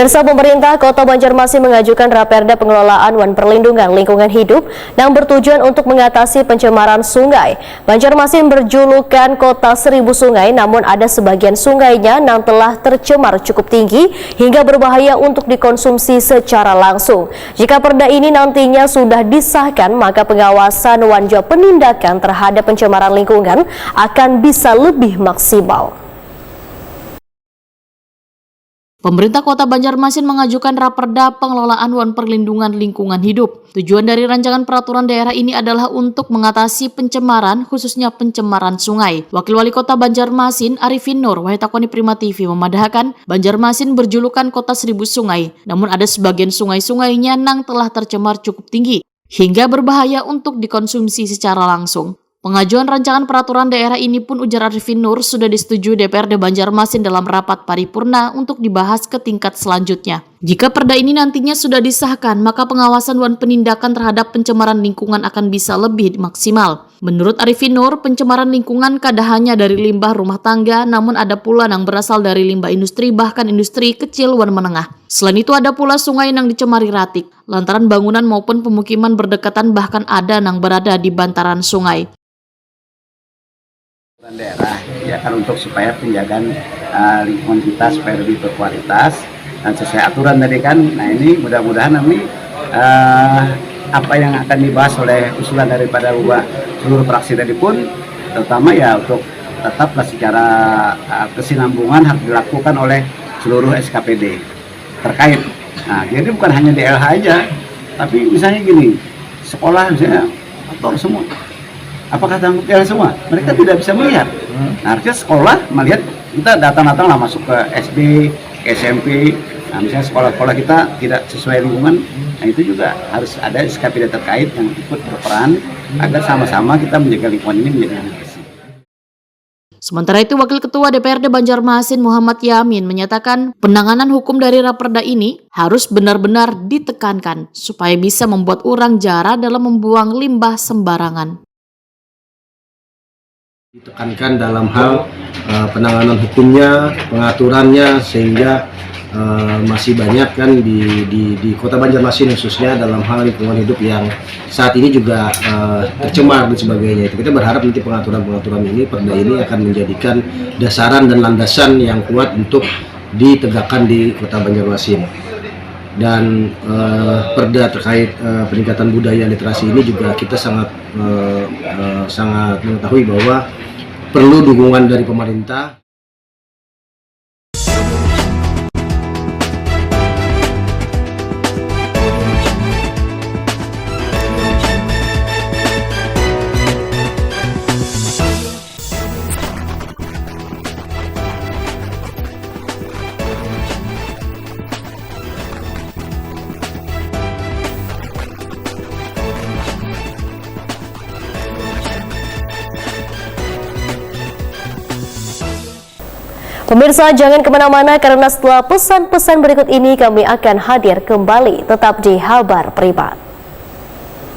Pemirsa, pemerintah Kota Banjarmasin mengajukan Raperda Pengelolaan dan Perlindungan Lingkungan Hidup yang bertujuan untuk mengatasi pencemaran sungai. Banjarmasin berjulukan Kota Seribu Sungai, namun ada sebagian sungainya yang telah tercemar cukup tinggi hingga berbahaya untuk dikonsumsi secara langsung. Jika perda ini nantinya sudah disahkan, maka pengawasan dan juga penindakan terhadap pencemaran lingkungan akan bisa lebih maksimal. Pemerintah Kota Banjarmasin mengajukan Raperda Pengelolaan dan Perlindungan Lingkungan Hidup. Tujuan dari rancangan peraturan daerah ini adalah untuk mengatasi pencemaran, khususnya pencemaran sungai. Wakil Wali Kota Banjarmasin, Arifin Nur, Wahitakoni Prima TV memadahkan, Banjarmasin berjulukan Kota Seribu Sungai, namun ada sebagian sungai-sungainya yang telah tercemar cukup tinggi, hingga berbahaya untuk dikonsumsi secara langsung. Pengajuan rancangan peraturan daerah ini pun, ujar Arifin Nur, sudah disetujui DPRD Banjarmasin dalam rapat paripurna untuk dibahas ke tingkat selanjutnya. Jika perda ini nantinya sudah disahkan, maka pengawasan dan penindakan terhadap pencemaran lingkungan akan bisa lebih maksimal. Menurut Arifin Nur, pencemaran lingkungan kada hanya dari limbah rumah tangga, namun ada pula yang berasal dari limbah industri, bahkan industri kecil dan menengah. Selain itu ada pula sungai yang dicemari ratik, lantaran bangunan maupun pemukiman berdekatan, bahkan ada yang berada di bantaran sungai. Daerah ya kan untuk supaya penjagaan lingkungan kita supaya lebih berkualitas dan sesuai aturan tadi kan. Nah ini mudah-mudahan nanti apa yang akan dibahas oleh usulan daripada seluruh fraksi tadi pun, terutama ya untuk tetaplah secara kesinambungan harus dilakukan oleh seluruh SKPD terkait. Nah jadi bukan hanya di LH aja, tapi misalnya gini, sekolah misalnya atau semua. Apakah tanggung jawab semua? Mereka tidak bisa melihat. Nah, harusnya sekolah melihat, kita datang-datang lah masuk ke SD, ke SMP. Nah, misalnya sekolah-sekolah kita tidak sesuai lingkungan, nah itu juga harus ada SKPD terkait yang ikut berperan agar sama-sama kita menjaga lingkungan ini menjadi lebih bersih. Sementara itu, Wakil Ketua DPRD Banjarmasin Muhammad Yamin menyatakan penanganan hukum dari Raperda ini harus benar-benar ditekankan supaya bisa membuat orang jara dalam membuang limbah sembarangan. Ditekankan dalam hal penanganan hukumnya, pengaturannya, sehingga masih banyak kan di Kota Banjarmasin khususnya dalam hal lingkungan hidup yang saat ini juga tercemar dan sebagainya. Itu kita berharap nanti pengaturan ini, perda ini akan menjadikan dasaran dan landasan yang kuat untuk ditegakkan di Kota Banjarmasin. Dan perda terkait peningkatan budaya literasi ini juga kita sangat mengetahui bahwa perlu dukungan dari pemerintah. Pemirsa, jangan kemana-mana karena setelah pesan-pesan berikut ini kami akan hadir kembali. Tetap di Kabar Primat.